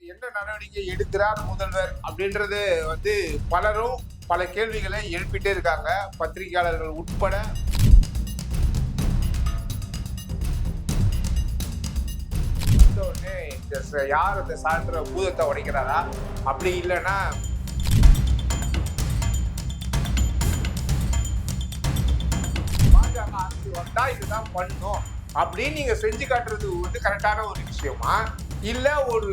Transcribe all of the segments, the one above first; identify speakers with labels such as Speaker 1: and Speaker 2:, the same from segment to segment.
Speaker 1: என்ன நடவடிக்கை எடுக்கிறார் முதல்வர் அப்படின்றது வந்து பலரும் பல கேள்விகளை எழுப்பிட்டே இருக்காங்க, பத்திரிகையாளர்கள் உட்பட. யார் அந்த சான்ற பூதத்தை உடைக்கிறாரா? அப்படி இல்லைன்னா பாஜக அரசு வந்தா இதுதான் பண்ணும் அப்படின்னு நீங்க செஞ்சு காட்டுறது வந்து கரெக்டான ஒரு விஷயமா, இல்ல ஒரு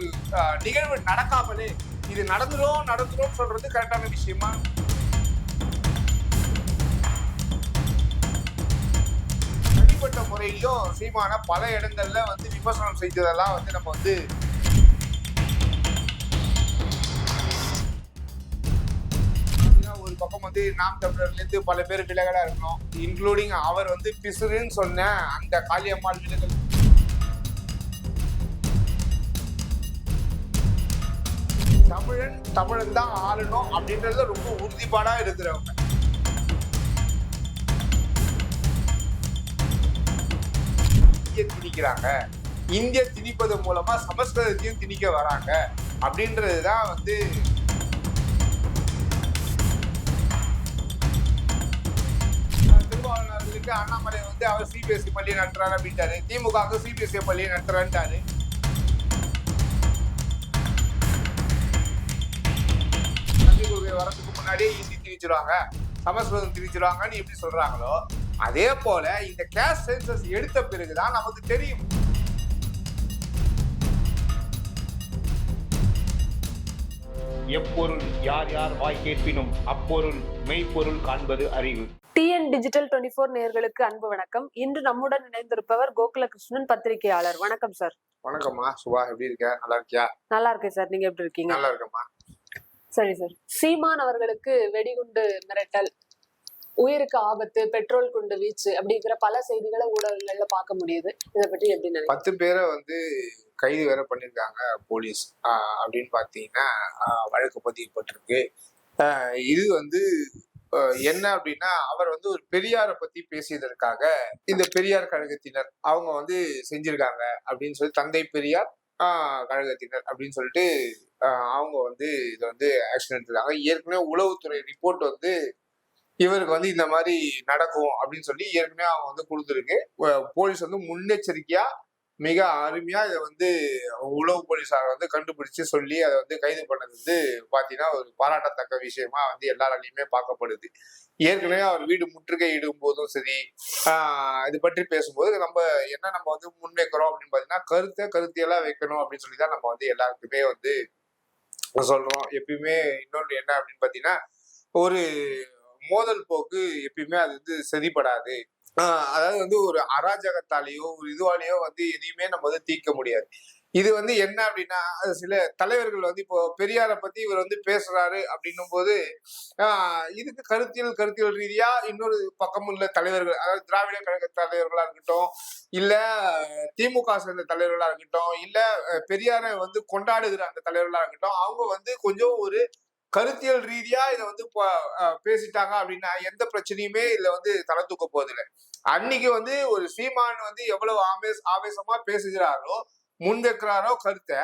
Speaker 1: நிகழ்வு நடக்காமலே இது நடந்துரும் சொல்றது கரெக்டான விஷயமா? தனிப்பட்ட முறையிலும் சீமான பல இடங்கள்ல வந்து விமர்சனம் செஞ்சதெல்லாம் வந்து நம்ம வந்து ஒரு பக்கம் வந்து நாம் தமிழர்ல இருந்து பல பேர் விலகலா இருக்கணும், இன்க்ளூடிங் அவர் வந்து பிசுறுன்னு சொன்ன அந்த காளியம்மாள் விலகல். தமிழன் தான் ஆளணும் அப்படின்றத ரொம்ப உறுதிப்பாடா இருக்கிறவங்க. இந்திய திணிக்கிறாங்க, இந்திய திணிப்பது மூலமா சமஸ்கிருதத்தையும் திணிக்க வராங்க அப்படின்றதுதான் வந்து திருவாளர்களுக்கு அண்ணாமலை வந்து அவர் சிபிஎஸ்இ பள்ளி நடத்துறாரு அப்படின்ட்டாரு, திமுக சிபிஎஸ்இ பள்ளி நடத்துறான்ட்டாரு. வரதுக்கு முன்னாடியே ஹிந்தி திணிச்சிருவாங்க, சமஸ்கிருதம் திணிச்சிருவாங்கன்னு எப்படி சொல்றாங்களோ அதே போல இந்த கேஸ்ட் சென்சஸ் எடுத்த பிறகுதான் நமக்கு தெரியும்.
Speaker 2: எப்பொருள் யார் யார் வாய் கேட்பினும் அப்பொருள் மெய்ப்பொருள் காண்பது அறிவு.
Speaker 3: டிஎன் டிஜிட்டல் 24 நேயர்களுக்கு அன்பு வணக்கம். இன்று நம்முடன் இணைந்திருப்பவர் கோகுலகிருஷ்ணன், பத்திரிகையாளர். வணக்கம் சார்.
Speaker 1: வணக்கம்மா சுபா, எப்படி இருக்க? நல்லா இருக்கியா?
Speaker 3: நல்லா இருக்கேன் சார், நீங்க எப்படி இருக்கீங்க?
Speaker 1: நல்லா இருக்கம்மா.
Speaker 3: சரி சார், சீமான் அவர்களுக்கு வெடிகுண்டு மிரட்டல், உயிருக்கு ஆபத்து, பெட்ரோல் குண்டு வீச்சு அப்படிங்கிற பல செய்திகளை ஊடகங்கள்ல பார்க்க முடியுது. இதை பற்றி எப்படி நினைக்கிறீங்க?
Speaker 1: 10 பேரை வந்து கைது வேற பண்ணிருக்காங்க போலீஸ் அப்படின்னு பாத்தீங்கன்னா வழக்கு பதியப்பட்டிருக்கு. இது வந்து என்ன அப்படின்னா, அவர் வந்து ஒரு பெரியாரை பத்தி பேசியதற்காக இந்த பெரியார் கழகத்தினர் அவங்க வந்து செஞ்சிருக்காங்க அப்படின்னு சொல்லி, தந்தை பெரியார் கழகத்தினர் அப்படின்னு சொல்லிட்டு அவங்க வந்து இதை வந்து ஆக்ஷன் எடுத்துருக்காங்க. ஏற்கனவே உளவுத்துறை ரிப்போர்ட் வந்து இவருக்கு வந்து இந்த மாதிரி நடக்கும் அப்படின்னு சொல்லி ஏற்கனவே அவங்க வந்து கொடுத்துருக்கு. போலீஸ் வந்து முன்னெச்சரிக்கையா மிக அருமையா இதை வந்து உளவு போலீஸார் வந்து கண்டுபிடிச்சு சொல்லி அதை வந்து கைது பண்ணது வந்து பாத்தீங்கன்னா ஒரு பாராட்டத்தக்க விஷயமா வந்து எல்லாராலையுமே பார்க்கப்படுது. ஏற்கனவே அவர் வீடு முற்றுகை இடும் போதும் சரி, இது பற்றி பேசும்போது நம்ம வந்து முன்வைக்கிறோம் அப்படின்னு பாத்தீங்கன்னா கருத்தியெல்லாம் வைக்கணும் அப்படின்னு சொல்லிதான் நம்ம வந்து எல்லாருக்குமே வந்து சொல்றோம். எப்பயுமே இன்னொன்று என்ன அப்படின்னு பாத்தீங்கன்னா, ஒரு மோதல் போக்கு எப்பயுமே அது வந்து சரிபடாது. அதாவது வந்து ஒரு அராஜகத்தாலேயோ ஒரு இதுவாலேயோ வந்து எதையுமே நம்ம வந்து தீர்க்க முடியாது. இது வந்து என்ன அப்படின்னா, சில தலைவர்கள் வந்து இப்போ பெரியாரை பத்தி இவர் வந்து பேசுறாரு அப்படின்னும் போது இதுக்கு கருத்தியல் ரீதியா இன்னொரு பக்கம் உள்ள தலைவர்கள், அதாவது திராவிட கழக தலைவர்களா இருக்கட்டும், இல்ல திமுக சேர்ந்த தலைவர்களா இருக்கட்டும், இல்ல பெரியாரை வந்து கொண்டாடுகிற அந்த தலைவர்களா இருக்கட்டும், அவங்க வந்து கொஞ்சம் ஒரு கருத்தியல் ரீதியா இதை வந்து பேசிட்டாங்க அப்படின்னா எந்த பிரச்சனையுமே இதுல வந்து தலை தூக்க போதில்லை. அன்னைக்கு வந்து ஒரு சீமான் வந்து எவ்வளவு ஆவேசமா பேசுகிறாரோ, முன்வைக்கிறாரோ கருத்தை,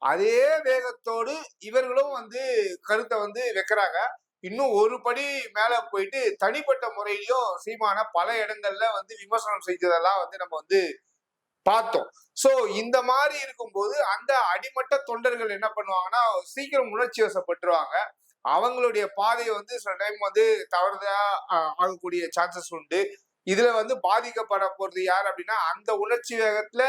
Speaker 1: அதே வேகத்தோடு இவர்களும் வந்து கருத்தை வந்து வைக்கிறாங்க. இன்னும் ஒரு படி மேல போயிட்டு தனிப்பட்ட முறையிலையும் சீமான பல இடங்கள்ல வந்து விமர்சனம் செஞ்சதெல்லாம் வந்து நம்ம வந்து பார்த்தோம். சோ இந்த மாதிரி இருக்கும்போது அந்த அடிமட்ட தொண்டர்கள் என்ன பண்ணுவாங்கன்னா, சீக்கிரம் உணர்ச்சி வசப்பட்டுருவாங்க. அவங்களுடைய பாதையை வந்து சில டைம் வந்து தவறுதா ஆகக்கூடிய சான்சஸ் உண்டு. இதுல வந்து பாதிக்கப்பட போறது யார் அப்படின்னா, அந்த உணர்ச்சி வேகத்துல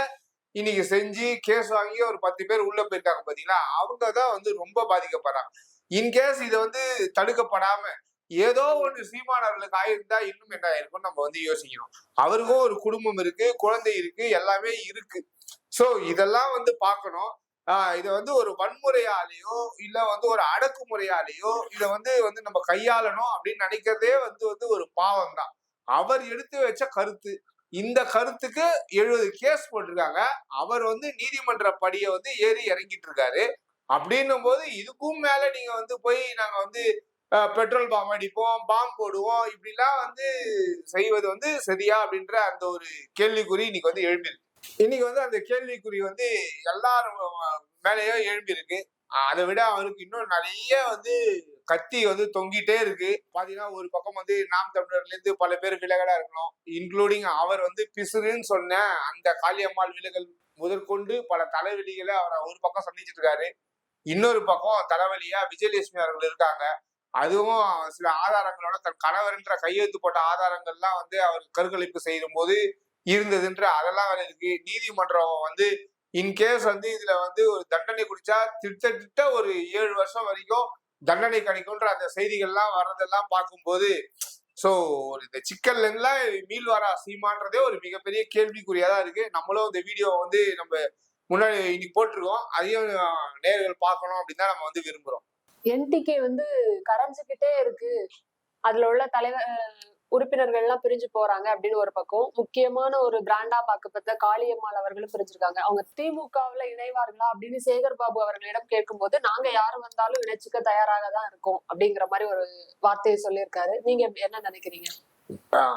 Speaker 1: இன்னைக்கு செஞ்சு கேஸ் வாங்கி ஒரு 10 பேர் உள்ள போயிருக்காங்க பாத்தீங்களா, அவங்கதான் வந்து ரொம்ப பாதிக்கப்படுறாங்க. இன்கேஸ் இதை வந்து தடுக்கப்படாம ஏதோ ஒன்று சீமானவர்களுக்கு ஆயிருந்தா இன்னும் என்ன ஆயிருக்கும் நம்ம வந்து யோசிக்கணும். அவருக்கும் ஒரு குடும்பம் இருக்கு, குழந்தை இருக்கு, எல்லாமே இருக்கு. சோ இதெல்லாம் வந்து பார்க்கணும். இதை வந்து ஒரு வன்முறையாலேயோ இல்ல வந்து ஒரு அடக்குமுறையாலேயோ இதை வந்து நம்ம கையாளணும் அப்படின்னு நினைக்கிறதே வந்து ஒரு பாவம் தான். அவர் எடுத்து வச்ச கருத்து, இந்த கருத்துக்கு 70 கேஸ் போட்டிருக்காங்க. அவர் வந்து நீதிமன்ற படியை வந்து ஏறி இறங்கிட்டு இருக்காரு. அப்படின்னும் போது இதுக்கும் மேல நீங்க வந்து போய் நாங்க வந்து பெட்ரோல் பாம்பு அடிப்போம், பாம்பு போடுவோம், இப்படிலாம் வந்து செய்வது வந்து சரியா அப்படின்ற அந்த ஒரு கேள்விக்குறி இன்னைக்கு வந்து எழுப்பிருக்கு. இன்னைக்கு வந்து அந்த கேள்விக்குறி வந்து எல்லாரும் மேலேயும் எழும்பி இருக்கு. அதை விட அவருக்கு இன்னும் நிறைய வந்து கத்தி வந்து தொங்கிட்டே இருக்கு. பாத்தீங்கன்னா ஒரு பக்கம் வந்து நாம் தமிழர்ல இருந்து பல பேர் விலகலா இருக்கணும், இன்க்ளூடிங் அவர் வந்து பிசுறுன்னு சொன்ன அந்த காளியம்மாள் விலகல் முதற்கொண்டு பல தலைவலிகளை அவர் ஒரு பக்கம் சந்திச்சிட்டு இருக்காரு. இன்னொரு பக்கம் தலைவலியா விஜயலட்சுமி அவர்கள் இருக்காங்க. அதுவும் சில ஆதாரங்களோட தன் கணவர்ன்ற கையெழுத்து போட்ட ஆதாரங்கள்லாம் வந்து அவர் கருக்கலைப்பு செய்யும் போது இருந்ததுன்ற அதெல்லாம் வேற இருக்கு. நீதிமன்றம் வந்து இன்கேஸ் வந்து இதுல வந்து ஒரு தண்டனை குடிச்சா திட்ட ஒரு 7 வருஷம் வரைக்கும் தண்டனை கிடைக்கும்ன்ற அந்த செய்திகள்லாம் வர்றதெல்லாம் பார்க்கும்போது சோ ஒரு இந்த சிக்கல்ல இருந்துலாம் மீள்வாரா சீமான்றதே ஒரு மிகப்பெரிய கேள்விக்குறியா தான் இருக்கு. நம்மளும் இந்த வீடியோ வந்து நம்ம முன்னாடி இன்னைக்கு போட்டிருக்கோம். அதையும் நேயர்கள் பார்க்கணும் அப்படின்னு தான் நம்ம வந்து விரும்புறோம்.
Speaker 3: என்டிகே வந்து கரைஞ்சுக்கிட்டே இருக்கு, அதுல உள்ள தலைவர் உறுப்பினர்கள் எல்லாம் பிரிஞ்சு போறாங்க அப்படின்னு ஒரு பக்கம், முக்கியமான ஒரு பிராண்டா பார்க்கப்பட்ட காளியம்மாள் அவர்களும் பிரிஞ்சிருக்காங்க. அவங்க திமுகவுல இணைவார்களா அப்படின்னு சேகர் பாபு அவர்களிடம் கேட்கும்போது நாங்க யாரு வந்தாலும் இணைச்சுக்க தயாராக தான் இருக்கோம் அப்படிங்கிற மாதிரி ஒரு வார்த்தையை சொல்லியிருக்காரு. நீங்க என்ன நினைக்கிறீங்க?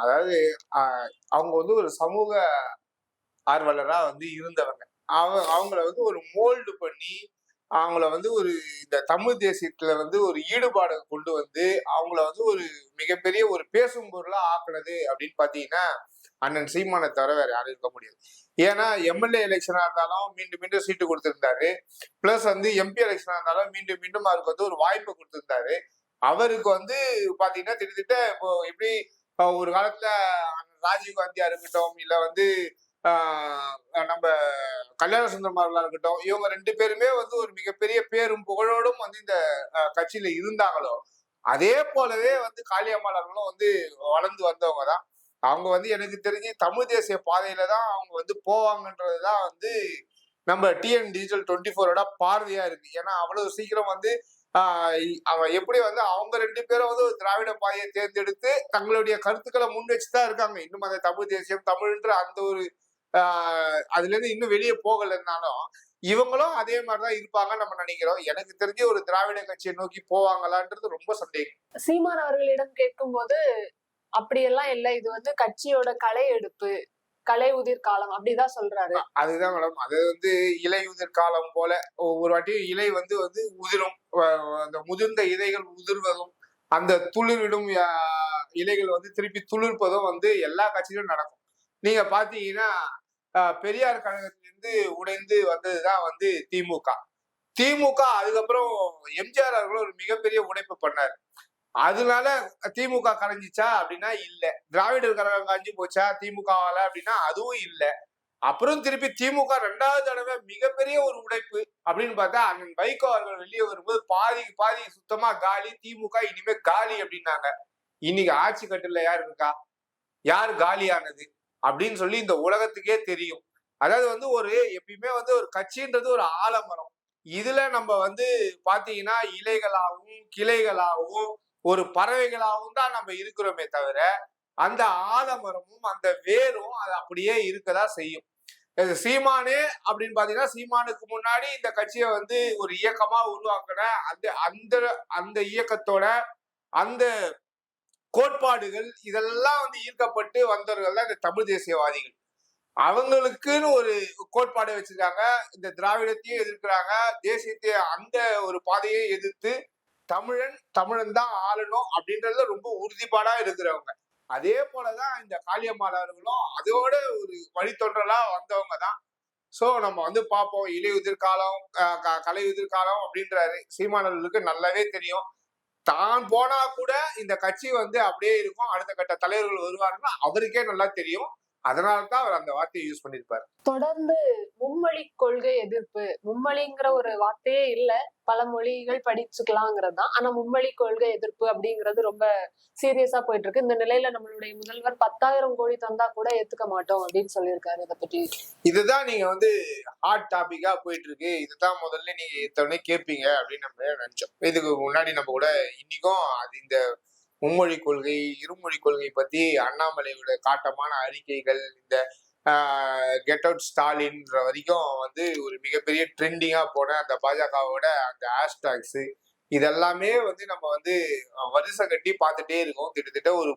Speaker 1: அதாவது அவங்க வந்து ஒரு சமூக ஆர்வலரா வந்து இருந்தவங்க. அவங்கள வந்து ஒரு மோல்டு பண்ணி அவங்கள வந்து ஒரு இந்த தமிழ் தேசியத்துல வந்து ஒரு ஈடுபாடு கொண்டு வந்து அவங்கள வந்து ஒரு மிகப்பெரிய ஒரு பேசும் பொருளா ஆக்குனது அப்படின்னு பாத்தீங்கன்னா அண்ணன் சீமானை தவிர வேற யாரும் இருக்க முடியாது. ஏன்னா எம்எல்ஏ எலெக்ஷனா இருந்தாலும் மீண்டும் மீண்டும் சீட்டு கொடுத்திருந்தாரு. பிளஸ் வந்து எம்பி எலெக்ஷனா இருந்தாலும் மீண்டும் மீண்டும் அவருக்கு வந்து ஒரு வாய்ப்பு கொடுத்திருந்தாரு. அவருக்கு வந்து பாத்தீங்கன்னா திட்டத்தட்ட இப்போ எப்படி ஒரு காலத்துல ராஜீவ் காந்தியா இருக்கட்டும், இல்ல வந்து நம்ம கல்யாண சுந்தரமார்களா இருக்கட்டும், இவங்க 2 பேருமே வந்து ஒரு மிகப்பெரிய பேரும் புகழோடும் வந்து இந்த கட்சியில இருந்தாங்களோ, அதே போலவே வந்து காளியம்மாள் அவர்களும் வந்து வளர்ந்து வந்தவங்க தான். அவங்க வந்து எனக்கு தெரிஞ்சு தமிழ் தேசிய பாதையில தான் அவங்க வந்து போவாங்கன்றதுதான் வந்து நம்ம டிஎன் டிஜிட்டல் 24ஓட பார்வையா இருக்கு. ஏன்னா அவ்வளவு சீக்கிரம் வந்து அவன் எப்படி வந்து அவங்க 2 பேரும் வந்து ஒரு திராவிட பாதையை தேர்ந்தெடுத்து தங்களுடைய கருத்துக்களை முன் வச்சுதான் இருக்காங்க. இன்னும் அந்த தமிழ் தேசியம் தமிழ்ன்ற அந்த ஒரு அதுல இருந்து இன்னும் வெளியே போகலைன்னாலும் இவங்களும் அதே மாதிரிதான் இருப்பாங்கன்னு நம்ம நினைக்கிறோம். எனக்கு தெரிஞ்சு ஒரு திராவிட கட்சியை நோக்கி போவாங்களான்றது ரொம்ப சந்தேகம்.
Speaker 3: சீமான் அவர்களிடம் கேட்கும் போது அப்படியெல்லாம் இல்ல, இது வந்து கட்சியோட களை எடுப்பு, களை உதிர் காலம் அப்படிதான் சொல்றாரு.
Speaker 1: அதுதான் மேடம், அது வந்து இலை உதிர் காலம் போல ஒரு வாட்டி இலை வந்து வந்து உதிரும், அந்த முதிர்ந்த இலைகள் உதிர்வதும் அந்த துளிரிடும் இலைகள் வந்து திருப்பி துளிர்ப்பதும் வந்து எல்லா கட்சியிலும் நடக்கும். நீங்க பாத்தீங்கன்னா பெரியார் கழகத்திலிருந்து உடைந்து வந்ததுதான் வந்து திமுக. திமுக அதுக்கப்புறம் எம்ஜிஆர் அவர்களும் ஒரு மிகப்பெரிய உடைப்பு பண்ணாரு. அதனால திமுக கரைஞ்சிச்சா அப்படின்னா இல்ல. திராவிடர் கழகம் காஞ்சி போச்சா திமுகவால அப்படின்னா அதுவும் இல்ல. அப்புறம் திருப்பி திமுக 2வது தடவை மிகப்பெரிய ஒரு உடைப்பு அப்படின்னு பார்த்தா அண்ணன் வைகோ அவர்கள் வெளியே வரும்போது பாதிக்கு பாதி சுத்தமா காலி, திமுக இனிமே காலி அப்படின்னாங்க. இன்னைக்கு ஆட்சி கட்டுல யார் இருக்கா, யார் காலியானது அப்படின்னு சொல்லி இந்த உலகத்துக்கே தெரியும். அதாவது வந்து ஒரு எப்பயுமே வந்து ஒரு கட்சின்றது ஒரு ஆலமரம். இதுல நம்ம வந்து பாத்தீங்கன்னா இலைகளாகவும் கிளைகளாகவும் ஒரு பறவைகளாகவும் தான் நம்ம இருக்கிறோமே தவிர அந்த ஆலமரமும் அந்த வேரும் அது அப்படியே இருக்கதா செய்யும். சீமானே அப்படின்னு பாத்தீங்கன்னா சீமானுக்கு முன்னாடி இந்த கட்சியை வந்து ஒரு இயக்கமா உருவாக்குன அந்த அந்த அந்த இயக்கத்தோட அந்த கோட்பாடுகள் இதெல்லாம் வந்து ஈர்க்கப்பட்டு வந்தவர்கள் தான் இந்த தமிழ் தேசியவாதிகள். அவங்களுக்குன்னு ஒரு கோட்பாடை வச்சிருக்காங்க. இந்த திராவிடத்தையும் எதிர்க்கிறாங்க, தேசியத்தையும் அந்த ஒரு பாதையை எதிர்த்து தமிழன் தான் ஆளணும் அப்படின்றதுல ரொம்ப உறுதிப்பாடா இருக்கிறவங்க. அதே போலதான் இந்த காளியம்மாள் அவர்களும் அதோட ஒரு வழித்தொன்றலா வந்தவங்க தான். சோ நம்ம வந்து பார்ப்போம். இலையுதிர் காலம், கலையுதிர் காலம் அப்படின்றாரு. சீமானவர்களுக்கு நல்லாவே தெரியும். தான் போனா கூட இந்த கட்சி வந்து அப்படியே இருக்கும், அடுத்த கட்ட தலைவர்கள் வருவாருன்னா அவருக்கே நல்லா தெரியும். அதனாலதான் அவர் அந்த வார்த்தையை யூஸ் பண்ணிருப்பாரு.
Speaker 3: தொடர்ந்து மும்மொழி கொள்கை எதிர்ப்பு, மும்மொழிங்கிற ஒரு வார்த்தையே இல்ல, பல மொழிகள் படிச்சுக்கலாங்கிறது தான். ஆனா மும்மொழி கொள்கை எதிர்ப்பு அப்படிங்கிறது ரொம்ப சீரியஸா போயிட்டு இருக்கு. இந்த நிலையில நம்மளுடைய முதல்வர் 10,000 கோடி தந்தா கூட ஏத்துக்க மாட்டோம் அப்படின்னு சொல்லியிருக்காரு. இதை பற்றி
Speaker 1: இதுதான் நீங்க வந்து ஹாட் டாபிக்கா போயிட்டு இருக்கு. இதுதான் முதல்ல நீங்க எத்தவொடனே கேட்பீங்க அப்படின்னு நம்ம நினைச்சோம். இதுக்கு முன்னாடி நம்ம கூட இன்னைக்கும் அது இந்த மும்மொழி கொள்கை இருமொழி கொள்கை பத்தி அண்ணாமலையோட காட்டமான அறிக்கைகள், இந்த கெட் அவுட் ஸ்டாலின்ற வரைக்கும் வந்து ஒரு மிகப்பெரிய ட்ரெண்டிங்கா போன அந்த பாஜகவோட அந்த ஹேஷ்டாக்ஸ் இதெல்லாமே வந்து நம்ம வந்து வருஷம் கட்டி பார்த்துட்டே இருக்கோம். கிட்டத்தட்ட ஒரு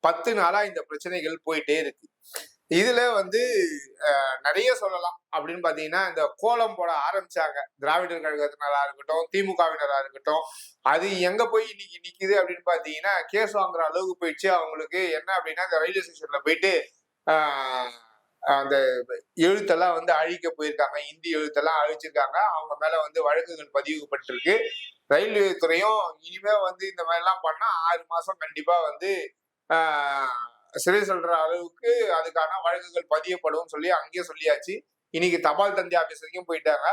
Speaker 1: 10 நாளா இந்த பிரச்சனைகள் போயிட்டே இருக்கு. இதுல வந்து நிறைய சொல்லலாம். அப்படின்னு பாத்தீங்கன்னா, இந்த கோலம் போட ஆரம்பிச்சாங்க. திராவிடர் கழகத்தினரா இருக்கட்டும், திமுகவினரா இருக்கட்டும். அது எங்க போய் இன்னைக்கு நிக்குது அப்படின்னு பாத்தீங்கன்னா, கேஸ் வாங்குற அளவுக்கு போயிடுச்சு. அவங்களுக்கு என்ன அப்படின்னா, இந்த ரயில்வே ஸ்டேஷன்ல போயிட்டு ஆஹ் அந்த எழுத்தெல்லாம் வந்து அழிக்க போயிருக்காங்க. இந்தி எழுத்தெல்லாம் அழிச்சிருக்காங்க. அவங்க மேல வந்து வழக்குகள் பதிவுபட்டிருக்கு. ரயில்வே துறையும் இனிமே வந்து இந்த மாதிரி எல்லாம் பண்ணா 6 மாசம் கண்டிப்பா வந்து ஆஹ் சிறை சொல்ற அளவுக்கு அதுக்கான வழக்குகள் பதியப்படும் சொல்லி அங்கேயே சொல்லியாச்சு. இன்னைக்கு தபால் தந்தி ஆபீஸ் வரைக்கும் போயிட்டாங்க.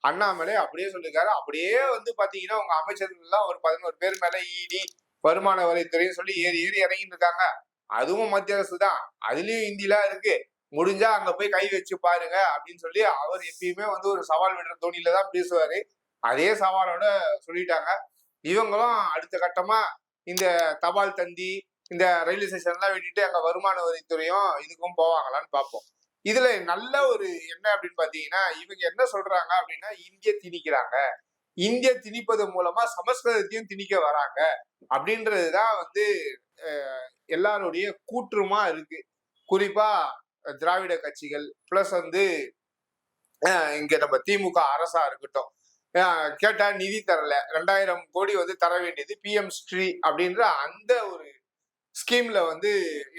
Speaker 1: அண்ணாமலை அப்படியே சொல்லியிருக்காரு. அப்படியே வந்து பாத்தீங்கன்னா உங்க அமைச்சர்கள் எல்லாம் ஒரு 11 பேர் மேல இடி, வருமான வரித்துறைன்னு சொல்லி ஏறி ஏறி இறங்கிட்டு இருக்காங்க. அதுவும் மத்திய அரசு தான். அதுலயும் இந்திலாம் இருக்கு. முடிஞ்சா அங்க போய் கை வச்சு பாருங்க அப்படின்னு சொல்லி அவர் எப்பயுமே வந்து ஒரு சவால் விடுற தோணியில தான் பேசுவாரு. அதே சவாலோட சொல்லிட்டாங்க. இவங்களும் அடுத்த கட்டமா இந்த தபால் தந்தி, இந்த ரயில்வே ஸ்டேஷன் எல்லாம் விட்டுட்டு அங்க வருமான வரித்துறையும் இதுக்கும் போவாங்களான்னு பார்ப்போம். இதுல நல்ல ஒரு என்ன அப்படின்னு பாத்தீங்கன்னா, இவங்க என்ன சொல்றாங்க அப்படின்னா, இந்திய திணிக்கிறாங்க. இந்திய திணிப்பது மூலமா சமஸ்கிருதத்தையும் திணிக்க வராங்க அப்படின்றதுதான் வந்து எல்லாருடைய கூற்றுமா இருக்கு. குறிப்பா திராவிட கட்சிகள் பிளஸ் வந்து இங்க நம்ம திமுக அரசா இருக்கட்டும். கேட்டா நிதி தரல. 2000 கோடி வந்து தர வேண்டியது பிஎம் ஸ்ரீ அப்படின்ற அந்த ஒரு ஸ்கீம்ல வந்து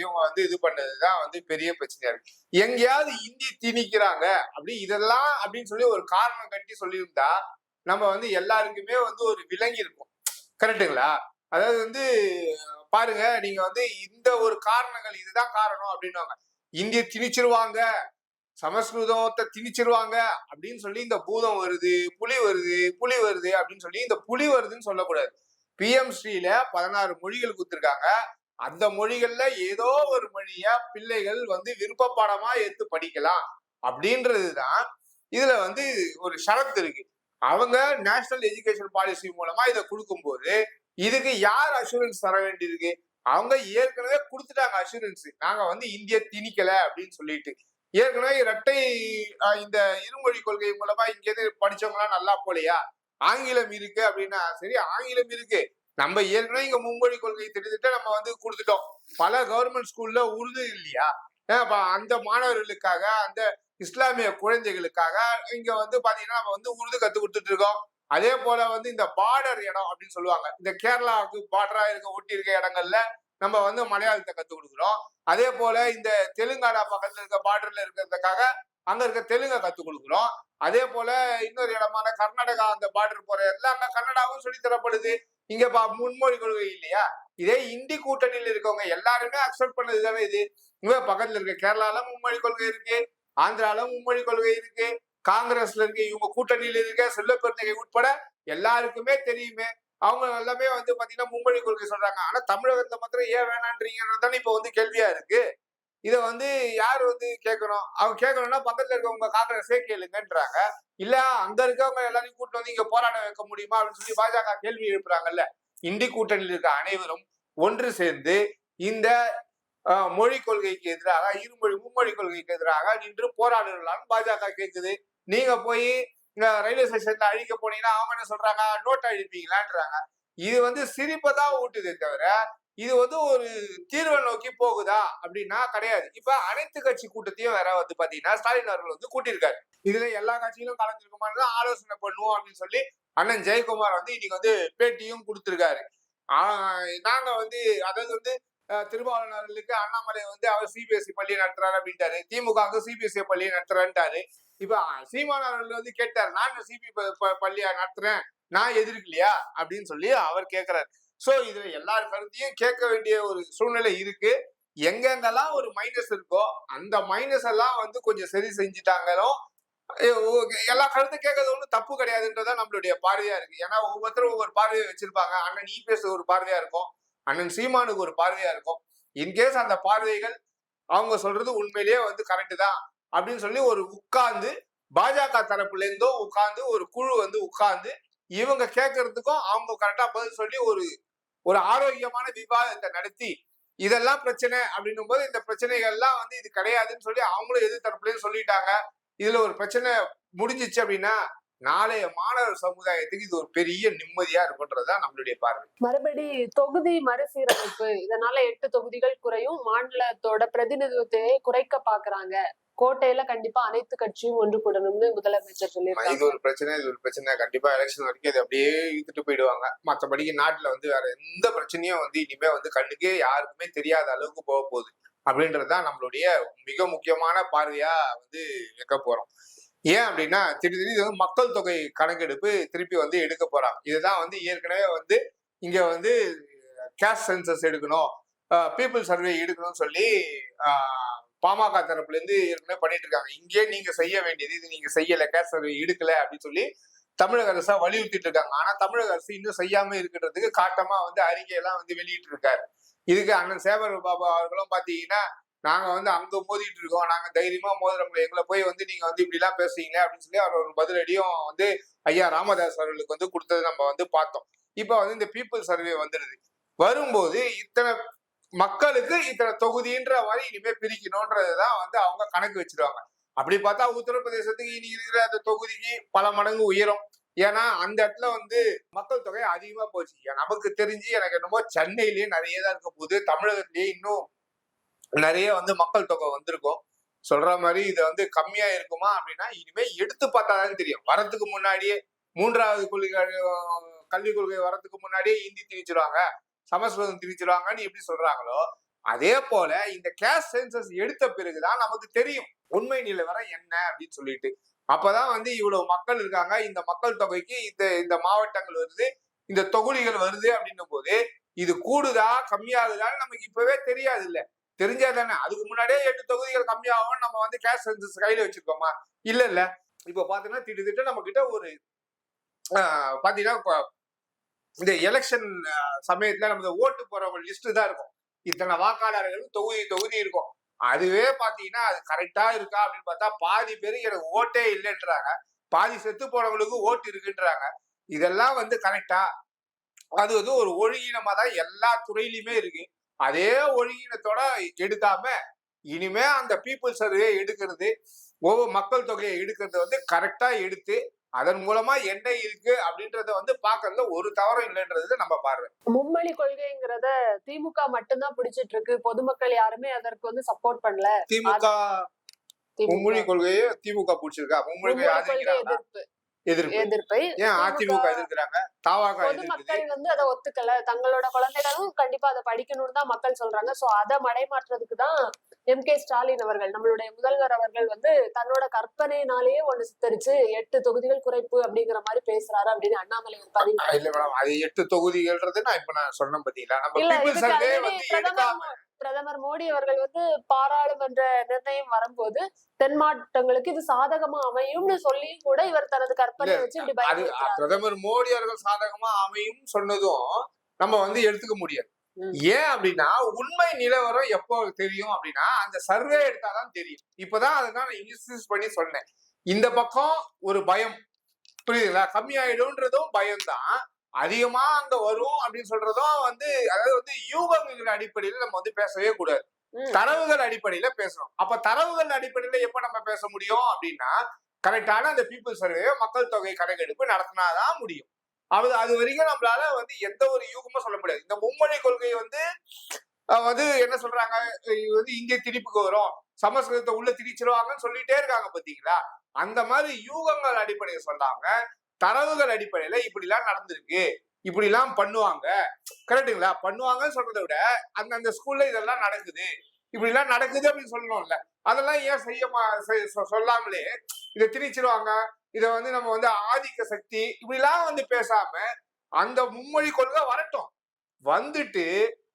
Speaker 1: இவங்க வந்து இது பண்ணதுதான் வந்து பெரிய பிரச்சனையா இருக்கு. எங்கேயாவது இந்தி திணிக்கிறாங்க அப்படி இதெல்லாம் அப்படின்னு சொல்லி ஒரு காரணம் கட்டி சொல்லியிருந்தா நம்ம வந்து எல்லாருக்குமே வந்து ஒரு விளங்கி இருக்கும். கரெக்டுங்களா? அதாவது வந்து பாருங்க, நீங்க வந்து இந்த ஒரு காரணங்கள் இதுதான் காரணம் அப்படின்னுவாங்க. இந்திய திணிச்சிருவாங்க, சமஸ்கிருதத்தை திணிச்சிருவாங்க அப்படின்னு சொல்லி இந்த பூதம் வருது, புலி வருது, புலி வருது அப்படின்னு சொல்லி இந்த புலி வருதுன்னு சொல்லக்கூடாது. பிஎம் ஸ்ரீல 16 மொழிகள் கொடுத்திருக்காங்க. அந்த மொழிகள்ல ஏதோ ஒரு மொழிய பிள்ளைகள் வந்து விருப்ப பாடமா எடுத்து படிக்கலாம் அப்படின்றதுதான் இதுல வந்து ஒரு ஷரத்து இருக்கு. அவங்க நேஷனல் எஜுகேஷன் பாலிசி மூலமா இதை கொடுக்கும்போது இதுக்கு யார் அஷூரன்ஸ் தர வேண்டியிருக்கு? அவங்க ஏற்கனவே கொடுத்துட்டாங்க அஷூரன்ஸ். நாங்க வந்து இந்திய திணிக்கல அப்படின்னு சொல்லிட்டு. ஏற்கனவே இரட்டை இந்த இருமொழி கொள்கை மூலமா இங்க படிச்சவங்க எல்லாம் நல்லா போலையா? ஆங்கிலம் இருக்கு அப்படின்னா சரி, ஆங்கிலம் இருக்கு. நம்ம ஏற்கனவே இங்க மும்மொழி கொள்கை திட்டத்திட்ட நம்ம வந்து கொடுத்துட்டோம். பல கவர்மெண்ட் ஸ்கூல்ல உருது இல்லையா? அந்த மாணவர்களுக்காக, அந்த இஸ்லாமிய குழந்தைகளுக்காக இங்க வந்து பாத்தீங்கன்னா நம்ம வந்து உருது கத்து கொடுத்துட்டு இருக்கோம். அதே போல வந்து இந்த பார்டர் இடம் அப்படின்னு சொல்லுவாங்க. இந்த கேரளாவுக்கு பார்டரா இருக்க ஒட்டி இருக்க இடங்கள்ல நம்ம வந்து மலையாளத்தை கத்து கொடுக்குறோம். அதே போல இந்த தெலுங்கானா பக்கத்துல இருக்க பார்டர்ல இருக்கிறதுக்காக அங்க இருக்க தெலுங்க கத்து கொடுக்குறோம். அதே போல இன்னொரு இடமான கர்நாடகா அந்த பார்டர் போற எல்லாம் அங்க கன்னடாவும் சொல்லி தரப்படுது. இங்க முன்மொழி கொள்கை இல்லையா? இதே இந்தி கூட்டணியில் இருக்கவங்க எல்லாருமே அக்செப்ட் பண்ணது தானே இது. இங்க பக்கத்துல இருக்க கேரளால மும்மொழி கொள்கை இருக்கு, ஆந்திரால மும்மொழி கொள்கை இருக்கு, காங்கிரஸ்ல இருக்க இவங்க கூட்டணியில இருக்க செல்வப்பெருந்தகை உட்பட எல்லாருக்குமே தெரியுமே. அவங்க எல்லாமே வந்து பாத்தீங்கன்னா மும்மொழி கொள்கை சொல்றாங்க. ஆனா தமிழகத்துல மாத்திரம் ஏன் வேணான்றீங்கன்னு இப்ப வந்து கேள்வியா இருக்கு. இத வந்து யார் வந்து கேட்கணும்? அவங்க கேட்கணும்னா பக்கத்துல இருக்கவங்க காங்கிரஸே கேளுங்கன்றாங்க. இல்ல அங்க இருக்கவங்க எல்லாரையும் கூட்டு வந்து இங்க போராட்டம் வைக்க முடியுமா அப்படின்னு சொல்லி பாஜக கேள்வி எழுப்புறாங்கல்ல. இந்தி கூட்டணியில் இருக்க அனைவரும் ஒன்று சேர்ந்து இந்த மொழி கொள்கைக்கு எதிராக, இருமொழி மும்மொழி கொள்கைக்கு எதிராக நின்று போராடுகளான்னு பாஜக கேட்குது. நீங்க போய் ரயில்வே ஸ்டேஷன்ல அழிக்க போனீங்கன்னா அவங்க என்ன சொல்றாங்க? நோட் அழிப்பீங்களான்றாங்க. இது வந்து சிரிப்பை தான் ஊட்டுதே தவிர இது வந்து ஒரு தீர்வை நோக்கி போகுதா அப்படின்னா கிடையாது. இப்ப அனைத்து கட்சி கூட்டத்தையும் வேற வந்து பாத்தீங்கன்னா ஸ்டாலின் அவர்கள் வந்து கூட்டியிருக்காரு. இதுல எல்லா கட்சிகளும் கலந்துருக்குமான்னு ஆலோசனை பண்ணுவோம் அப்படின்னு சொல்லி அண்ணன் ஜெயக்குமார் வந்து இன்னைக்கு வந்து பேட்டியும் கொடுத்திருக்காரு. நாங்க வந்து அதாவது வந்து திருமாவளவன் அவர்களுக்கு அண்ணாமலை வந்து அவர் சிபிஎஸ்இ பள்ளியை நடத்துறாரு அப்படின்ட்டாரு. திமுக சிபிஎஸ்இ பள்ளியை நடத்துறேன்ட்டாரு. இப்ப சீமான் அவர்கள் வந்து கேட்டாரு, நான் பள்ளியா நடத்துறேன், நான் எதிர்க்கலையா அப்படின்னு சொல்லி அவர் கேட்கிறாரு. சோ இதுல எல்லார் கருத்தையும் கேட்க வேண்டிய ஒரு சூழ்நிலை இருக்கு. எங்கெங்கெல்லாம் ஒரு மைனஸ் இருக்கோ அந்த மைனஸ் எல்லாம் வந்து கொஞ்சம் சரி செஞ்சுட்டாங்களோ எல்லா கருத்தும் கேட்கறது ஒன்றும் தப்பு கிடையாதுன்றதான் நம்மளுடைய பார்வையா இருக்கு. ஏன்னா ஒவ்வொருத்தரும் ஒவ்வொரு பார்வையை வச்சிருப்பாங்க. அண்ணன் இபிஎஸ் ஒரு பார்வையா இருக்கும், அண்ணன் சீமானுக்கு ஒரு பார்வையா இருக்கும். இன்கேஸ் அந்த பார்வைகள் அவங்க சொல்றது உண்மையிலேயே வந்து கரெக்ட் தான் அப்படின்னு சொல்லி ஒரு உட்கார்ந்து பாஜக தரப்புல இருந்தோ உட்கார்ந்து ஒரு குழு வந்து உட்கார்ந்து இவங்க கேட்கறதுக்கும் அவங்க கரெக்டா பதில் சொல்லி ஒரு ஆரோக்கியமான விவாதத்தை நடத்தி இதெல்லாம் பிரச்சனை அப்படின்னும் போது இந்த பிரச்சனைகள்லாம் வந்து இது கிடையாதுன்னு சொல்லி அவங்களும் எதிர் தரப்புலயும் சொல்லிட்டாங்க. இதுல ஒரு பிரச்சனை முடிஞ்சிச்சு அப்படின்னா நாளைய மாணவர் சமுதாயத்துக்கு இது ஒரு பெரிய நிம்மதியா இருக்குன்றதுதான் நம்மளுடைய பார்வை.
Speaker 3: மறுபடி தொகுதி மறுசீரமைப்பு இதனால 8 தொகுதிகள் குறையும், மாநிலத்தோட பிரதிநிதித்துவத்தை குறைக்க பாக்குறாங்க, கோட்டையில கண்டிப்பா அனைத்து கட்சியும் ஒன்று கூடணும்னு முதலமைச்சர்
Speaker 1: இது
Speaker 3: சொல்லியிருக்காங்க.
Speaker 1: ஒரு பிரச்சனை. கண்டிப்பா எலெக்ஷன் வரைக்கும் இது அப்படியே இழுத்துட்டு போயிடுவாங்க. மற்றபடிக்கு நாட்டுல வந்து வேற எந்த பிரச்சனையும் வந்து இனிமே வந்து கண்ணுக்கே யாருக்குமே தெரியாத அளவுக்கு போக போகுது அப்படின்றதுதான் நம்மளுடைய மிக முக்கியமான பார்வையா வந்து வைக்க போறோம். ஏன் அப்படின்னா திடீர்னு இது வந்து மக்கள் தொகை கணக்கெடுப்பு திருப்பி வந்து எடுக்க போறாங்க. இதுதான் வந்து ஏற்கனவே வந்து இங்க வந்து கேஷ் சென்சஸ் எடுக்கணும், பீப்புள் சர்வே எடுக்கணும்னு சொல்லி பாமக தரப்புல இருந்து ஏற்கனவே பண்ணிட்டு இருக்காங்க. இங்கே நீங்க செய்ய வேண்டியது இது நீங்க செய்யல, கேஷ் சர்வே எடுக்கல அப்படின்னு சொல்லி தமிழக அரசா வலியுறுத்திட்டு இருக்காங்க. ஆனா தமிழக அரசு இன்னும் செய்யாம இருக்கிறதுக்கு காட்டமா வந்து அறிக்கையெல்லாம் வந்து வெளியிட்டு இருக்காரு. இதுக்கு அண்ணன் சேவர் பாபு அவர்களும் பாத்தீங்கன்னா நாங்க வந்து அங்க மோதிட்டு இருக்கோம், நாங்க தைரியமா மோதுறோம்ல, எங்களை போய் வந்து நீங்க வந்து இப்படி எல்லாம் பேசுறீங்க அப்படின்னு சொல்லி அவர் ஒரு பதிலடியும் வந்து ஐயா ராமதாஸ் அவர்களுக்கு வந்து கொடுத்தது நம்ம வந்து பார்த்தோம். இப்ப வந்து இந்த பீப்புள் சர்வே வந்துடுது. வரும்போது இத்தனை மக்களுக்கு இத்தனை தொகுதின்ற மாதிரி இனிமே பிரிக்கணும்ன்றதுதான் வந்து அவங்க கணக்கு வச்சிருவாங்க. அப்படி பார்த்தா உத்தரப்பிரதேசத்துக்கு இனி இருக்கிற அந்த தொகுதிக்கு பல மடங்கு உயரும். ஏன்னா அந்த இடத்துல வந்து மக்கள் தொகை அதிகமா போச்சு. நமக்கு தெரிஞ்சு எனக்கு என்னமோ சென்னையிலேயே நிறைய தான் இருக்க போகுது, தமிழகத்திலேயே இன்னும் நிறைய வந்து மக்கள் தொகை வந்திருக்கும். சொல்ற மாதிரி இது வந்து கம்மியா இருக்குமா அப்படின்னா இனிமே எடுத்து பார்த்தாதான் தெரியும். வரத்துக்கு முன்னாடியே 3வது கல்விக் கொள்கை வரதுக்கு முன்னாடியே ஹிந்தி திணிச்சிருவாங்க, சமஸ்கிருதம் திணிச்சிருவாங்கன்னு எப்படி சொல்றாங்களோ அதே போல இந்த கேஷ் சென்சஸ் எடுத்த பிறகுதான் நமக்கு தெரியும் உண்மை நிலவரம் என்ன அப்படின்னு சொல்லிட்டு. அப்பதான் வந்து இவ்வளவு மக்கள் இருக்காங்க, இந்த மக்கள் தொகைக்கு இந்த மாவட்டங்கள் வருது, இந்த தொகுதிகள் வருது அப்படின்னும் போது இது கூடுதா கம்மியாகுதான்னு நமக்கு இப்பவே தெரியாது. இல்ல தெரிஞ்சாதானே அதுக்கு முன்னாடியே 8 தொகுதிகள் கம்மியாகும் நம்ம வந்து கேஷ் சென்சஸ் கையில வச்சிருக்கோமா? இல்ல இப்ப பாத்தீங்கன்னா திட்டத்திட்ட நம்ம கிட்ட ஒரு பாத்தீங்கன்னா இந்த எலெக்ஷன் சமயத்துல நமக்கு ஓட்டு போறவங்க லிஸ்ட் தான் இருக்கும். இத்தனை வாக்காளர்கள் தொகுதி இருக்கும். அதுவே பாத்தீங்கன்னா அது கரெக்டா இருக்கா அப்படின்னு பார்த்தா பாதி பேரு எனக்கு ஓட்டே இல்லைன்றாங்க, பாதி செத்து போனவங்களுக்கு ஓட்டு இருக்குன்றாங்க. இதெல்லாம் வந்து கரெக்டா? அது வந்து ஒரு ஒழுங்கீனமா தான் எல்லா துறையிலுமே இருக்கு. அதே ஒழுங்கீனத்தோட எடுக்காம இனிமே அந்த பீப்புள் சர்வே எடுக்கிறது, ஒவ்வொரு மக்கள் தொகையை எடுக்கிறது வந்து கரெக்டா எடுத்து அதன் மூலமா என்ன இருக்கு அப்படின்றத வந்து பாக்குறதுல ஒரு தவறும் இல்லைன்றது நம்ம பார்வை.
Speaker 3: மும்மொழி கொள்கைங்கிறத திமுக மட்டும்தான் பிடிச்சிட்டு இருக்கு, பொதுமக்கள் யாருமே அதற்கு வந்து சப்போர்ட் பண்ணல.
Speaker 1: திமுக மும்மொழி கொள்கையை திமுக பிடிச்சிருக்கா? மும்மொழி எதிர்ப்பை ஏன் அதிமுக எதிர்க்கிறாங்க,
Speaker 3: பொதுமக்கள் வந்து அதை ஒத்துக்கல, தங்களோட குழந்தைகளும் கண்டிப்பா அதை படிக்கணும்னு தான் மக்கள் சொல்றாங்க. சோ அதை மடைமாற்றுறதுக்கு தான் M.K. ஸ்டாலின் அவர்கள், நம்மளுடைய முதல்வர் அவர்கள் வந்து தன்னோட கற்பனையினாலேயே ஒண்ணு சித்தரிச்சு 8 தொகுதிகள் குறைப்பு அப்படிங்கிற மாதிரி பேசுறாரு அப்படின்னு அண்ணாமலை ஒரு பதிவு.
Speaker 1: இல்ல மேடம், அது 8 தொகுதிகள்ன்றது நான் இப்ப நான் சொன்னேன் பாத்தீங்களா.
Speaker 3: பிரதமர் மோடி அவர்கள் வந்து பாராளுமன்ற நிர்ணயம் வரும்போது தென் மாவட்டங்களுக்கு இது சாதகமா அமையும்னு சொல்லியும் கூட இவர் தனது கற்பனை வச்சு இப்படி பயன்படுத்துறாரு.
Speaker 1: பிரதமர் மோடி அவர்கள் சாதகமா அமையும் சொன்னதும் நம்ம வந்து எடுத்துக்க முடியாது. ஏன் அப்படின்னா உண்மை நிலவரம் எப்போ தெரியும் அப்படின்னா அந்த சர்வே எடுத்தாதான் தெரியும். இப்பதான் அதுதான் நான் இன்சிஸ்ட் பண்ணி சொன்னேன். இந்த பக்கம் ஒரு பயம், புரியுதுங்களா, கம்மியாயிடும்ன்றதும் பயம்தான், அதிகமா அங்க வரும் அப்படின்னு சொல்றதும் வந்து அதாவது வந்து யூகங்களின் அடிப்படையில நம்ம வந்து பேசவே கூடாது, தரவுகள் அடிப்படையில பேசணும். அப்ப தரவுகள் அடிப்படையில எப்ப நம்ம பேச முடியும் அப்படின்னா கரெக்டான அந்த பீப்புள் சர்வே மக்கள் தொகை கணக்கெடுப்பு நடத்தினாதான் முடியும். அது வரைக்கும் நம்மளால வந்து எந்த ஒரு யூகமும் சொல்ல முடியாது. இந்த மும்மொழி கொள்கை வந்து என்ன சொல்றாங்க, வந்து இந்திய திணிப்புக்கு வரும், சமஸ்கிருதத்தை உள்ள திணிச்சிருவாங்கன்னு சொல்லிட்டே இருக்காங்க பாத்தீங்களா. அந்த மாதிரி யூகங்கள் அடிப்படையில் சொல்லாம தரவுகள் அடிப்படையில இப்படி எல்லாம் நடந்திருக்கு, இப்படி எல்லாம் பண்ணுவாங்க, கரெக்டுங்களா, பண்ணுவாங்கன்னு சொல்றதை விட அந்த ஸ்கூல்ல இதெல்லாம் நடக்குது, இப்படி எல்லாம் நடக்குது அப்படின்னு சொல்லணும்ல. அதெல்லாம் ஏன் சொல்லாமலே இதை திணிச்சிருவாங்க, இதை வந்து நம்ம வந்து ஆதிக்க சக்தி இப்படி எல்லாம் வந்து பேசாம அந்த மும்மொழி கொள்கை வரட்டும், வந்துட்டு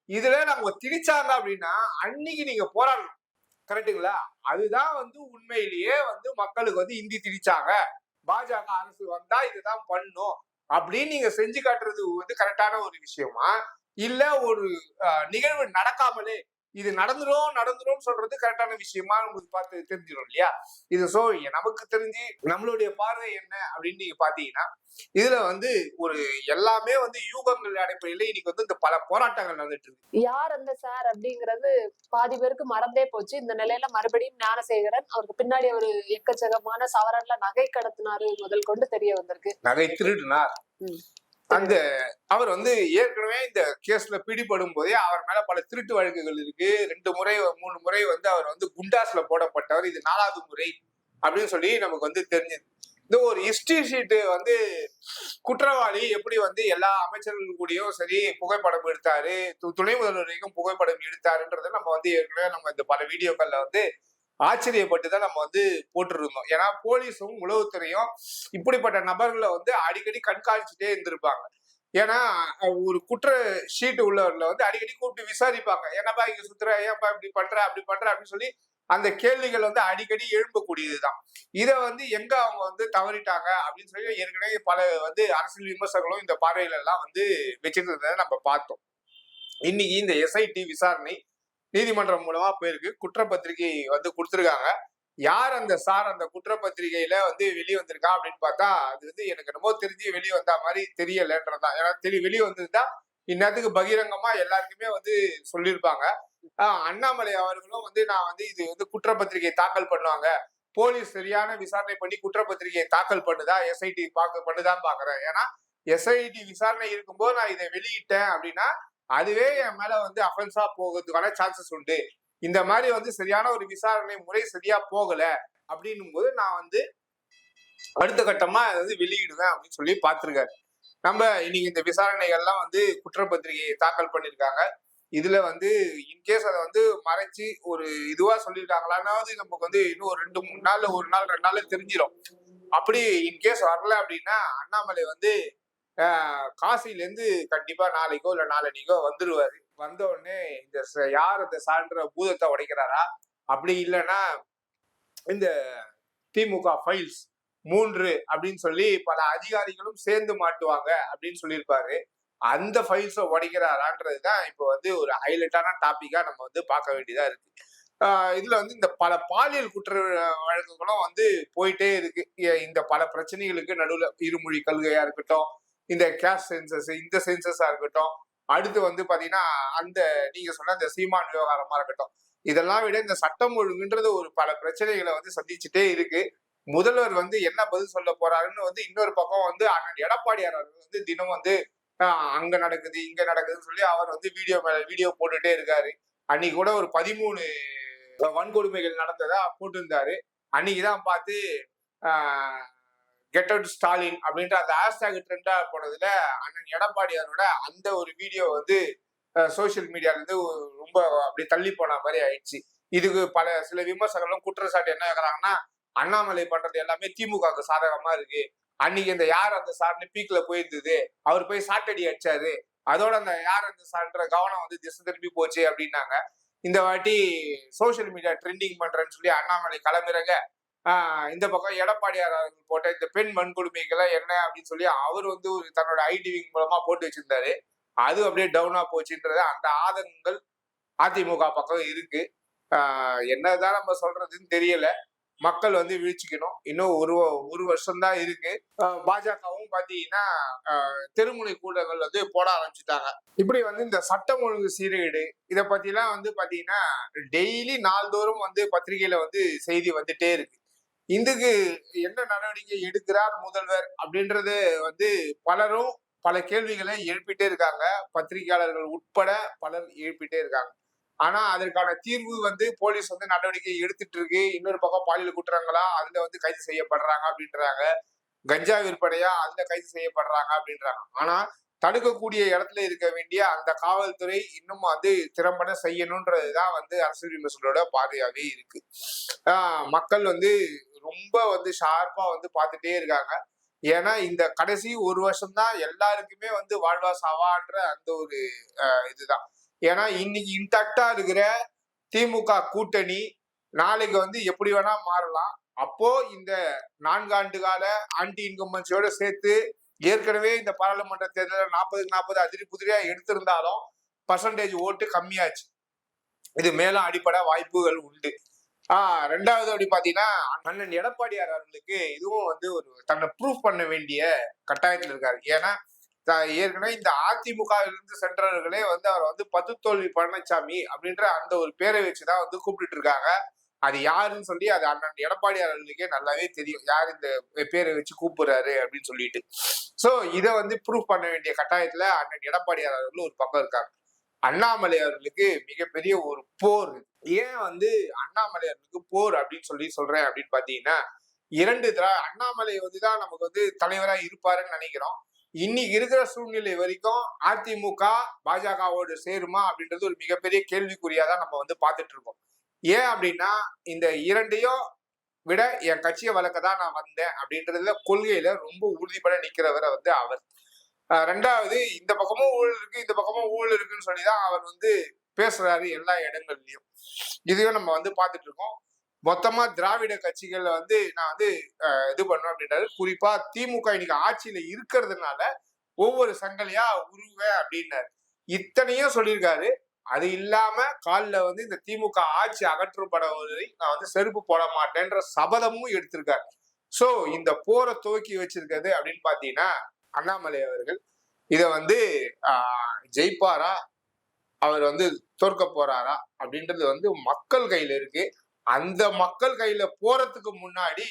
Speaker 1: இதுல நம்ம திணிச்சாங்க அப்படின்னா அன்னைக்கு நீங்க போராடணும், கரெக்டுங்களா. அதுதான் வந்து உண்மையிலேயே வந்து மக்களுக்கு வந்து இந்தி திணிச்சாங்க, பாஜக அரசு வந்தா இதுதான் பண்ணும் அப்படின்னு நீங்க செஞ்சு காட்டுறது வந்து கரெக்டான ஒரு விஷயமா, இல்ல ஒரு நிகழ்வு நடக்காமலே இது நடந்துரும் சொல்றது கரெக்டான விஷயமா நமக்கு பார்த்து தெரிஞ்சிடும் இல்லையா? இது சோ நமக்கு தெரிஞ்சு நம்மளுடைய பார்வை என்ன அப்படின்னு நீங்க பாத்தீங்கன்னா, இதுல வந்து ஒரு எல்லாமே வந்து யூகங்கள் அடிப்படையில இன்னைக்கு வந்து இந்த பல போராட்டங்கள் நடந்துட்டு இருக்கு.
Speaker 3: யார் அந்த சார் அப்படிங்கிறது பாதி பேருக்கு மறந்தே போச்சு. இந்த நிலையில மறுபடியும் ஞானசேகரன் அவருக்கு பின்னாடி ஒரு எக்கச்சக்கமான சவரன்ல நகை கடத்தினாரு முதல் கொண்டு தெரிய வந்திருக்கு.
Speaker 1: நகை திருடினார்.
Speaker 3: ம்.
Speaker 1: அந்த அவர் வந்து ஏற்கனவே இந்த கேஸ்ல பிடிபடும் போதே அவர் மேல பல திருட்டு வழக்குகள் இருக்கு. 2 முறை 3 முறை வந்து அவர் வந்து குண்டாஸ்ல போடப்பட்டவர். இது 4வது முறை அப்படின்னு சொல்லி நமக்கு வந்து தெரிஞ்சது. இந்த ஒரு ஹிஸ்டரி ஷீட் வந்து குற்றவாளி எப்படி வந்து எல்லா அமைச்சர்கள் கூடயும் சரி புகைப்படம் எடுத்தாரு, துணை முதல்வர் வரைக்கும் புகைப்படம் எடுத்தாருன்றதை நம்ம வந்து ஏற்கனவே நம்ம இந்த பல வீடியோக்கள்ல வந்து ஆச்சரியப்பட்டு தான் நம்ம வந்து போட்டிருந்தோம். ஏன்னா போலீஸும் உளவுத்துறையும் இப்படிப்பட்ட நபர்களை வந்து அடிக்கடி கண்காணிச்சுட்டே இருந்திருப்பாங்க. ஏன்னா ஒரு குற்ற ஷீட் உள்ளவர்களை வந்து அடிக்கடி கூப்பிட்டு விசாரிப்பாங்க. என்னப்பா இங்க சுத்துற, ஏன்பா இப்படி பண்ற அப்படின்னு சொல்லி அந்த கேள்விகள் வந்து அடிக்கடி எழும்பக்கூடியதுதான். இதை வந்து எங்க அவங்க வந்து தவறிட்டாங்க அப்படின்னு சொல்லி ஏற்கனவே பல வந்து அரசியல் விமர்சகர்களும் இந்த பார்வையில எல்லாம் வந்து வச்சுட்டு இருந்ததை நம்ம பார்த்தோம். இன்னைக்கு இந்த எஸ்ஐடி விசாரணை நீதிமன்றம் மூலமா போயிருக்கு. குற்றப்பத்திரிகை வந்து கொடுத்துருக்காங்க. யார் அந்த சார் அந்த குற்றப்பத்திரிகையில வந்து வெளியே வந்திருக்கா அப்படின்னு பார்த்தா அது வந்து எனக்கு என்னமோ தெரிஞ்சு வெளியே வந்த மாதிரி தெரியலன்றதான். ஏன்னா வெளியே வந்திருந்தா இந்நேரத்துக்கு பகிரங்கமா எல்லாருக்குமே வந்து சொல்லியிருப்பாங்க. அண்ணாமலை அவர்களும் வந்து நான் வந்து இது வந்து குற்றப்பத்திரிகை தாக்கல் பண்ணுவாங்க, போலீஸ் சரியான விசாரணை பண்ணி குற்றப்பத்திரிகையை தாக்கல் பண்ணுதா எஸ்ஐடி பண்ணுதான்னு பாக்குறேன். ஏன்னா எஸ்ஐடி விசாரணை இருக்கும்போது நான் இதை வெளியிட்டேன் அப்படின்னா அதுவே என் மேல வந்து அஃபென்ஸா போகிறதுக்கான சான்சஸ் உண்டு. இந்த மாதிரி வந்து சரியான ஒரு விசாரணை முறை சரியா போகல அப்படின்னும் போது நான் வந்து அடுத்த கட்டமா அதை வந்து வெளியிடுவேன் அப்படின்னு சொல்லி பார்த்திருக்காரு. நம்ம இன்னைக்கு இந்த விசாரணைகள்லாம் வந்து குற்றப்பத்திரிகையை தாக்கல் பண்ணியிருக்காங்க. இதுல வந்து இன்கேஸ் அதை வந்து மறைச்சு ஒரு இதுவா சொல்லியிருக்காங்களான்னாவது நமக்கு வந்து இன்னும் ஒரு 2-3 நாள்ல 1 நாள் 2 நாள்ல தெரிஞ்சிடும். அப்படி இன்கேஸ் வரல அப்படின்னா அண்ணாமலை வந்து காசில இருந்து கண்டிப்பா நாளைக்கோ இல்ல நாளன்னைக்கோ வந்துருவாரு. வந்த உடனே இந்த யார் அந்த சான்ற பூதத்தை உடைக்கிறாரா, அப்படி இல்லைன்னா இந்த திமுக ஃபைல்ஸ் 3 அப்படின்னு சொல்லி பல அதிகாரிகளும் சேர்ந்து மாட்டுவாங்க அப்படின்னு சொல்லியிருப்பாரு. அந்த ஃபைல்ஸை உடைக்கிறாரான்றதுதான் இப்போ வந்து ஒரு ஹைலைட்டான டாபிக்கா நம்ம வந்து பார்க்க வேண்டியதா இருக்கு. இதுல வந்து இந்த பல பாலியல் குற்ற வழக்குகளும் வந்து போயிட்டே இருக்கு. இந்த பல பிரச்சனைகளுக்கு நடுவுல இருமொழி கொள்கையா இருக்கட்டும், இந்த கேஸ்ட் சென்சஸ், இந்த சென்சஸா இருக்கட்டும், அடுத்து வந்து பாத்தீங்கன்னா அந்த நீங்க சொன்ன இந்த சீமான் விவகாரமா இருக்கட்டும், இதெல்லாம் விட இந்த சட்டம் ஒழுங்குன்றது ஒரு பல பிரச்சனைகளை வந்து சந்திச்சுட்டே இருக்கு. முதல்வர் வந்து என்ன பதில் சொல்ல போறாருன்னு வந்து இன்னொரு பக்கம் வந்து அண்ணன் எடப்பாடியார் அவர்கள் வந்து தினம் வந்து அங்க நடக்குது இங்க நடக்குதுன்னு சொல்லி அவர் வந்து வீடியோ போட்டுட்டே இருக்காரு. அன்னைக்கு கூட ஒரு 13 வன்கொடுமைகள் நடந்ததா போட்டிருந்தாரு. அன்னைக்குதான் பார்த்து கெட் அவுட் ஸ்டாலின் அப்படின்ற அந்த ஹேஷ்டாக் ட்ரெண்டா போனதுல அண்ணன் எடப்பாடியாரோட அந்த ஒரு வீடியோ வந்து சோசியல் மீடியால இருந்து ரொம்ப அப்படி தள்ளி போன மாதிரி ஆயிடுச்சு. இதுக்கு சில விமர்சகர்களும் குற்றச்சாட்டு என்ன கேக்குறாங்கன்னா, அண்ணாமலை பண்றது எல்லாமே திமுகவுக்கு சாதகமா இருக்கு. அன்னைக்கு இந்த யார் அந்த சார்னு பீக்ல போயிருந்தது, அவர் போய் சாட்டடி அடிச்சாரு, அதோட அந்த யார் அந்த சார்ன்ற கவனம் வந்து திசை திருப்பி போச்சு அப்படின்னாங்க. இந்த வாட்டி சோசியல் மீடியா ட்ரெண்டிங் பண்றேன்னு சொல்லி அண்ணாமலை களமிறங்க, இந்த பக்கம் எடப்பாடியார் அவர்கள் போட்ட இந்த பெண் வன்கொடுமைகள்லாம் என்ன அப்படின்னு சொல்லி அவர் வந்து தன்னோட ஐடிவிங் மூலமா போட்டு வச்சிருந்தாரு. அது அப்படியே டவுனா போச்சுன்றது அந்த ஆதங்கங்கள் அதிமுக பக்கம் இருக்கு. என்னதான் நம்ம சொல்றதுன்னு தெரியல. மக்கள் வந்து வீழ்ச்சிக்கணும். இன்னும் ஒரு வருஷம் தான் இருக்கு. பாஜகவும் பாத்தீங்கன்னா தெருமுனை கூட்டங்கள் வந்து போட ஆரம்பிச்சுட்டாங்க. இப்படி வந்து இந்த சட்டம் ஒழுங்கு சீர்கேடு இதை பத்தி எல்லாம் வந்து பாத்தீங்கன்னா டெய்லி நாள்தோறும் வந்து பத்திரிகையில வந்து செய்தி வந்துட்டே இருக்கு. இதுக்கு என்ன நடவடிக்கை எடுக்கிறார் முதல்வர் அப்படின்றது வந்து பலரும் பல கேள்விகளை எழுப்பிட்டே இருக்காங்க. பத்திரிகையாளர்கள் உட்பட பலர் எழுப்பிட்டே இருக்காங்க. ஆனா அதற்கான தீர்வு வந்து போலீஸ் வந்து நடவடிக்கை எடுத்துட்டு இருக்கு. இன்னொரு பக்கம் பாலியல் குற்றங்களா அதுல வந்து கைது செய்யப்படுறாங்க அப்படின்றாங்க. கஞ்சா விற்பனையா அதுல கைது செய்யப்படுறாங்க அப்படின்றாங்க. ஆனா தடுக்கக்கூடிய இடத்துல இருக்க வேண்டிய அந்த காவல்துறை இன்னும் வந்து திறம்பட செய்யணும்ன்றதுதான் வந்து அரசியல் விமர்சகரோட பார்வையாவே இருக்கு. மக்கள் வந்து ரொம்ப வந்து ஷார்ப்பா வந்து பார்த்துட்டே இருக்காங்க. ஏன்னா இந்த கடைசி ஒரு வருஷம் தான் எல்லாருக்குமே வந்து வாழ்வா சாவான்ற அந்த ஒரு இதுதான். ஏன்னா இன்னைக்கு இன்டாக்டா இருக்கிற திமுக கூட்டணி நாளைக்கு வந்து எப்படி வேணா மாறலாம். அப்போ இந்த 4 ஆண்டு கால ஆன்டி இன்கம்பன்சியோட சேர்த்து ஏற்கனவே இந்த பாராளுமன்ற தேர்தலில் 40-40 அதிரி புதிரியா எடுத்திருந்தாலும் பர்சன்டேஜ் ஓட்டு கம்மியாச்சு. இது மேலும் அடிப்பட வாய்ப்புகள் உண்டு. ரெண்டாவது அப்படி பாத்தீங்கன்னா அண்ணன் எடப்பாடியார் அவர்களுக்கு இதுவும் வந்து ஒரு தன்னை ப்ரூவ் பண்ண வேண்டிய கட்டாயத்தில் இருக்காரு. ஏன்னா ஏற்கனவே இந்த அதிமுகவிலிருந்து சென்றவர்களே வந்து அவர் வந்து பத்துத்தோல்வி பழனிசாமி அப்படின்ற அந்த ஒரு பேரை வச்சுதான் வந்து கூப்பிட்டு இருக்காங்க. அது யாருன்னு சொல்லி அது அண்ணன் எடப்பாடியார் அவர்களுக்கே நல்லாவே தெரியும், யார் இந்த பேரை வச்சு கூப்பிடுறாரு அப்படின்னு சொல்லிட்டு. சோ இதை வந்து ப்ரூவ் பண்ண வேண்டிய கட்டாயத்துல அண்ணன் எடப்பாடியார் அவர்கள் ஒரு பக்கம் இருக்காங்க. அண்ணாமலை அவர்களுக்கு மிகப்பெரிய ஒரு போர். ஏன் வந்து அண்ணாமலை அவர்களுக்கு போர் அப்படின்னு சொல்லி சொல்றேன் அப்படின்னு பாத்தீங்கன்னா, அண்ணாமலை வந்துதான் நமக்கு வந்து தலைவரா இருப்பாருன்னு நினைக்கிறோம். இன்னைக்கு இருக்கிற சூழ்நிலை வரைக்கும் அதிமுக பாஜகவோடு சேருமா அப்படின்றது ஒரு மிகப்பெரிய கேள்விக்குறியாதான் நம்ம வந்து பார்த்துட்டு இருக்கோம். ஏன் அப்படின்னா இந்த இரண்டையும் விட என் கட்சியை வளர்க்கதான் நான் வந்தேன் அப்படின்றதுல கொள்கையில ரொம்ப உறுதிப்பட நிக்கிறவரை வந்து அவர். ரெண்டாவது இந்த பக்கமும் ஊழல் இருக்கு, இந்த பக்கமும் ஊழல் இருக்குன்னு சொல்லிதான் அவர் வந்து பேசுறாரு எல்லா இடங்கள்லயும். இதையும் நம்ம வந்து பார்த்துட்டு இருக்கோம். மொத்தமா திராவிட கட்சிகள்ல வந்து நான் வந்து இது பண்ணுவேன் அப்படின்றாரு. குறிப்பா திமுக இன்னைக்கு ஆட்சியில இருக்கிறதுனால ஒவ்வொரு சங்கலியா உருவேன் அப்படின்னாரு. இத்தனையும் சொல்லியிருக்காரு. அது இல்லாம காலில் வந்து இந்த திமுக ஆட்சி அகற்றப்படுவதை நான் வந்து செருப்பு போட மாட்டேன்ற சபதமும் எடுத்திருக்காரு. சோ இந்த போரை துவக்கி வச்சிருக்கிறது அப்படின்னு பாத்தீங்கன்னா அண்ணாமலை அவர்கள். இத வந்து ஜெயிப்பாரா, அவர் வந்து தோற்க போறாரா அப்படின்றது வந்து மக்கள் கையில இருக்கு. அந்த மக்கள் கையில போறதுக்கு முன்னாடி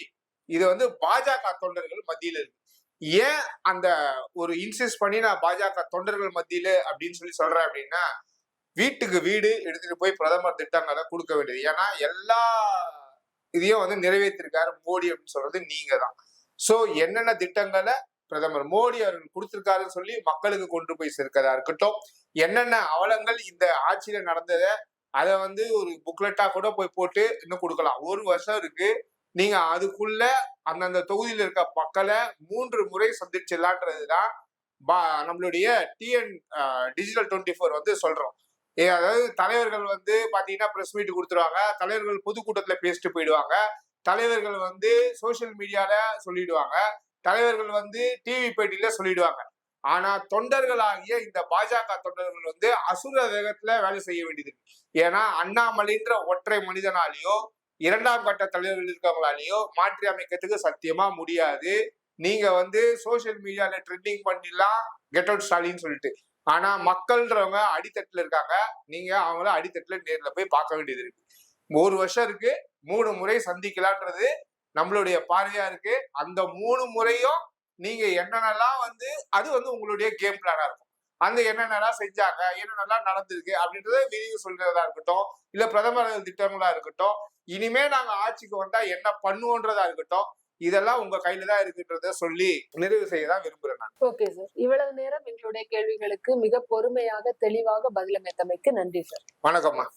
Speaker 1: இது வந்து பாஜக தொண்டர்கள் மத்தியில இருக்கு. ஏன் அந்த ஒரு இன்சிஸ்ட் பண்ணி நான் பாஜக தொண்டர்கள் மத்தியில அப்படின்னு சொல்லி சொல்றேன் அப்படின்னா, வீட்டுக்கு வீடு எடுத்துட்டு போய் பிரதமர் திட்டங்களை கொடுக்க வேண்டியது. ஏன்னா எல்லா இதையும் வந்து நிறைவேற்றிருக்காரு மோடி அப்படின்னு சொல்றது நீங்க தான். சோ என்னென்ன திட்டங்களை பிரதமர் மோடி அவர்கள் கொடுத்திருக்காருன்னு சொல்லி மக்களுக்கு கொண்டு போய் சேர்க்கிறதா இருக்கட்டும், என்னென்ன அவலங்கள் இந்த ஆட்சியில நடந்ததை அதை வந்து ஒரு புக்லெட்டா கூட போய் போட்டு இன்னும் கொடுக்கலாம். 1 வருஷம் இருக்கு, நீங்க அதுக்குள்ள அந்தந்த தொகுதியில இருக்க மக்களை 3 முறை சந்திச்சிடலான்றதுதான் நம்மளுடைய டிஎன் டிஜிட்டல் 24 வந்து சொல்றோம். அதாவது தலைவர்கள் வந்து பாத்தீங்கன்னா பிரஸ் மீட் கொடுத்துருவாங்க, தலைவர்கள் பொதுக்கூட்டத்துல பேசிட்டு போயிடுவாங்க, தலைவர்கள் வந்து சோசியல் மீடியால சொல்லிடுவாங்க, தலைவர்கள் வந்து டிவி பேட்டியில சொல்லிடுவாங்க. ஆனா தொண்டர்களாகிய இந்த பாஜக தொண்டர்கள் வந்து அசுர வேகத்துல வேலை செய்ய வேண்டியது. ஏன்னா அண்ணாமலைன்ற ஒற்றை மனிதனாலேயோ 2ஆம் கட்ட தலைவர்கள் இருக்கவங்களாலேயோ மாற்றி அமைக்கிறதுக்கு சத்தியமா முடியாது. நீங்க வந்து சோசியல் மீடியால ட்ரெண்டிங் பண்ணிடலாம் கெட் அவுட் ஸ்டாலின்னு சொல்லிட்டு. ஆனா மக்கள்ன்றவங்க அடித்தட்டுல இருக்காங்க. நீங்க அவங்கள அடித்தட்டுல நேர்ல போய் பார்க்க வேண்டியது இருக்கு. 1 வருஷம் இருக்கு, 3 முறை சந்திக்கலான்றது நம்மளுடைய பார்வையா இருக்கு. அந்த 3 முறையும் நீங்க என்னென்னலாம் வந்து அது வந்து உங்களுடைய கேம் பிளானா இருக்கும். அந்த என்னென்னலாம் செஞ்சாங்க, என்னென்னலாம் நடந்திருக்கு அப்படின்றத விரிவு சொல்றதா இருக்கட்டும், இல்ல பிரதமர் திட்டங்களா இருக்கட்டும், இனிமே நாங்க ஆட்சிக்கு வந்தா என்ன பண்ணுவோன்றதா இருக்கட்டும், இதெல்லாம் உங்க கையில தான் இருக்குன்றத சொல்லி நிறைவு செய்யதான் விரும்புறேன் நான்.
Speaker 3: ஓகே சார், இவ்வளவு நேரம் எங்களுடைய கேள்விகளுக்கு மிக பொறுமையாக தெளிவாக பதிலமைத்தமைக்கு நன்றி சார்.
Speaker 1: வணக்கம்மா.